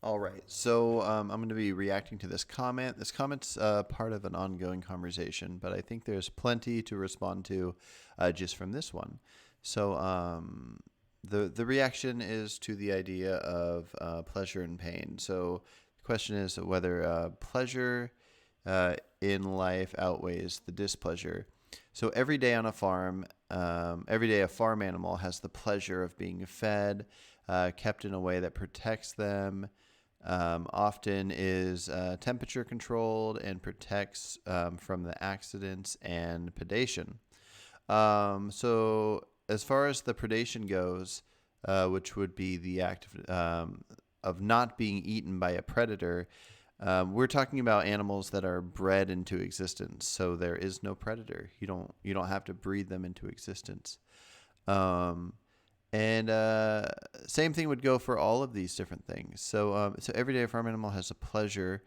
All right. So I'm going to be reacting to this comment. This comment's part of an ongoing conversation, but I think there's plenty to respond to just from this one. So the reaction is to the idea of pleasure and pain. So the question is whether pleasure in life outweighs the displeasure. So every day on a farm, every day a farm animal has the pleasure of being fed, kept in a way that protects them, often is temperature controlled and protects from the accidents and predation. So as far as the predation goes, which would be the act of not being eaten by a predator, we're talking about animals that are bred into existence. So there is no predator. You don't have to breed them into existence. Um, and same thing would go for all of these different things. So everyday farm animal has a pleasure.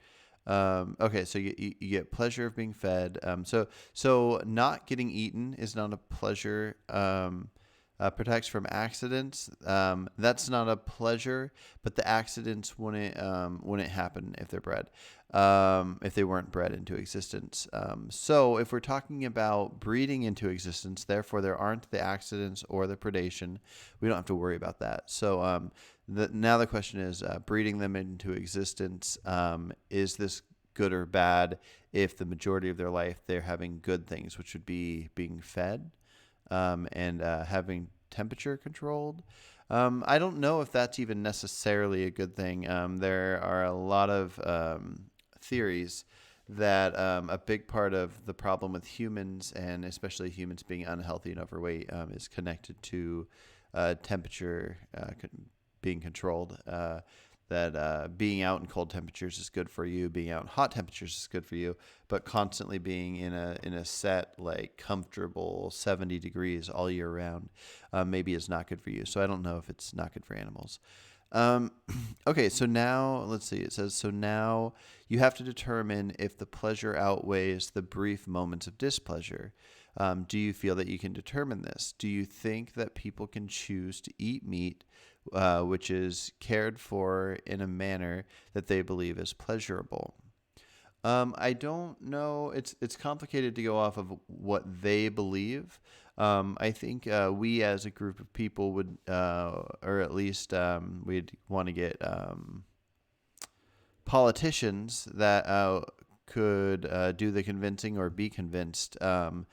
Okay, so you get pleasure of being fed. So not getting eaten is not a pleasure. Protects from accidents. That's not a pleasure, but the accidents wouldn't happen if they're bred, if they weren't bred into existence. So if we're talking about breeding into existence, therefore there aren't the accidents or the predation. We don't have to worry about that. So now the question is breeding them into existence. Is this good or bad if the majority of their life they're having good things, which would be being fed? And having temperature controlled. I don't know if that's even necessarily a good thing. There are a lot of theories that a big part of the problem with humans, and especially humans being unhealthy and overweight, is connected to temperature being controlled. That being out in cold temperatures is good for you, being out in hot temperatures is good for you, but constantly being in a set like comfortable 70 degrees all year round maybe is not good for you. So I don't know if it's not good for animals. Okay, so now let's see. It says so now you have to determine if the pleasure outweighs the brief moments of displeasure. Do you feel that you can determine this? Do you think that people can choose to eat meat which is cared for in a manner that they believe is pleasurable? I don't know. It's complicated to go off of what they believe. I think we as a group of people would, or at least we'd want to get politicians that could do the convincing or be convinced of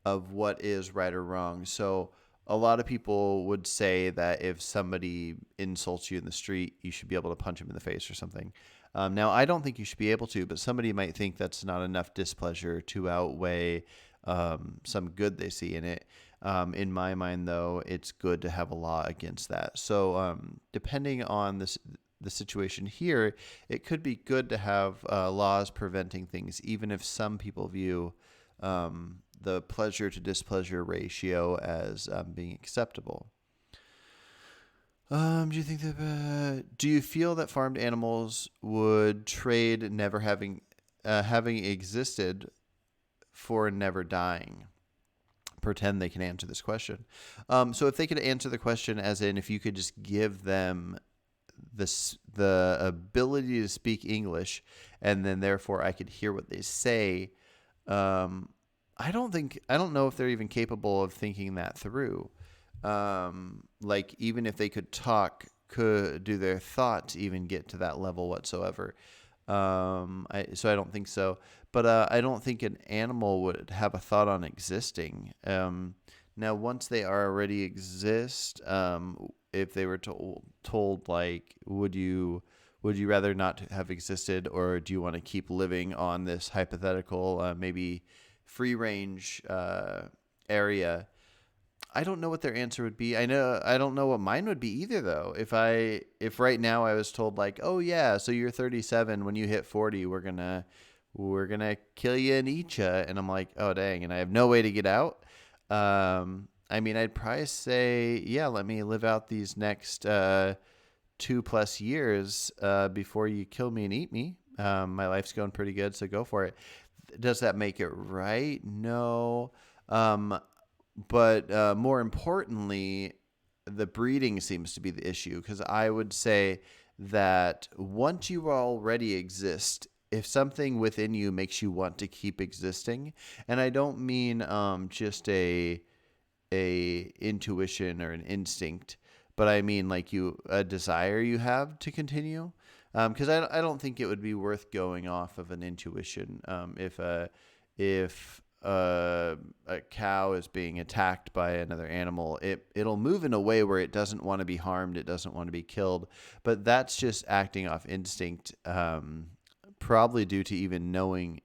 what is right or wrong. So a lot of people would say that if somebody insults you in the street, you should be able to punch him in the face or something. Now, I don't think you should be able to, but somebody might think that's not enough displeasure to outweigh some good they see in it. In my mind, though, it's good to have a law against that. So depending on the situation here, it could be good to have laws preventing things, even if some people view the pleasure to displeasure ratio as being acceptable. Do you feel that farmed animals would trade never having existed for never dying? Pretend they can answer this question. So if they could answer the question as in if you could just give them the ability to speak English, and then therefore I could hear what they say. I don't know if they're even capable of thinking that through. Like even if they could talk, do their thoughts even get to that level whatsoever? So I don't think so. But I don't think an animal would have a thought on existing. Now, once they already exist, if they were told like, would you rather not have existed, or do you want to keep living on this hypothetical maybe free range area? I don't know what their answer would be. I don't know what mine would be either though. If right now I was told like, "Oh yeah, so you're 37, when you hit 40, we're going to kill you and eat you." And I'm like, "Oh dang," and I have no way to get out. I mean, I'd probably say, "Yeah, let me live out these next 2+ years before you kill me and eat me. My life's going pretty good, so go for it." Does that make it right? No. But more importantly, the breeding seems to be the issue, because I would say that once you already exist, if something within you makes you want to keep existing, and I don't mean just a intuition or an instinct, but I mean like a desire you have to continue. Because I don't think it would be worth going off of an intuition. If a cow is being attacked by another animal, it'll move in a way where it doesn't want to be harmed, it doesn't want to be killed, but that's just acting off instinct. Probably due to even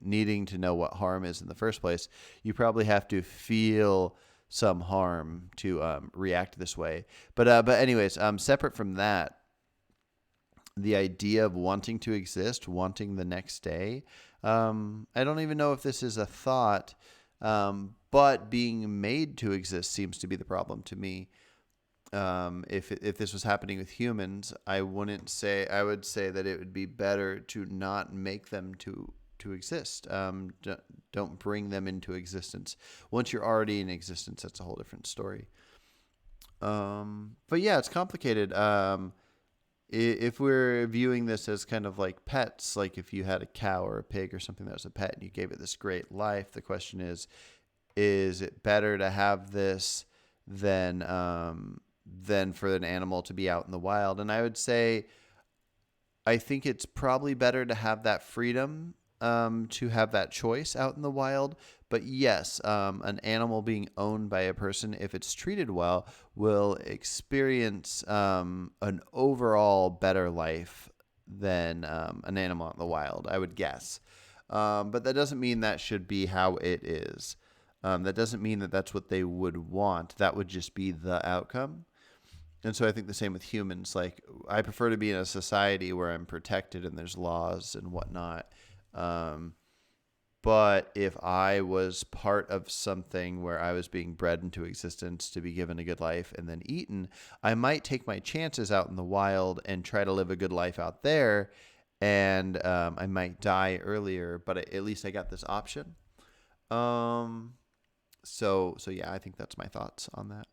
needing to know what harm is in the first place. You probably have to feel some harm to react this way. But anyways, separate from that, the idea of wanting to exist, wanting the next day. I don't even know if this is a thought, but being made to exist seems to be the problem to me. If this was happening with humans, I would say that it would be better to not make them to exist. Don't bring them into existence. Once you're already in existence, that's a whole different story. But yeah, it's complicated. If we're viewing this as kind of like pets, like if you had a cow or a pig or something that was a pet and you gave it this great life, the question is it better to have this than for an animal to be out in the wild? And I would say, I think it's probably better to have that freedom, to have that choice out in the wild. But yes, an animal being owned by a person, if it's treated well, will experience an overall better life than an animal out in the wild, I would guess. But that doesn't mean that should be how it is. That doesn't mean that that's what they would want. That would just be the outcome. And so I think the same with humans. Like, I prefer to be in a society where I'm protected and there's laws and whatnot. But if I was part of something where I was being bred into existence to be given a good life and then eaten, I might take my chances out in the wild and try to live a good life out there. And I might die earlier, but at least I got this option. So yeah, I think that's my thoughts on that.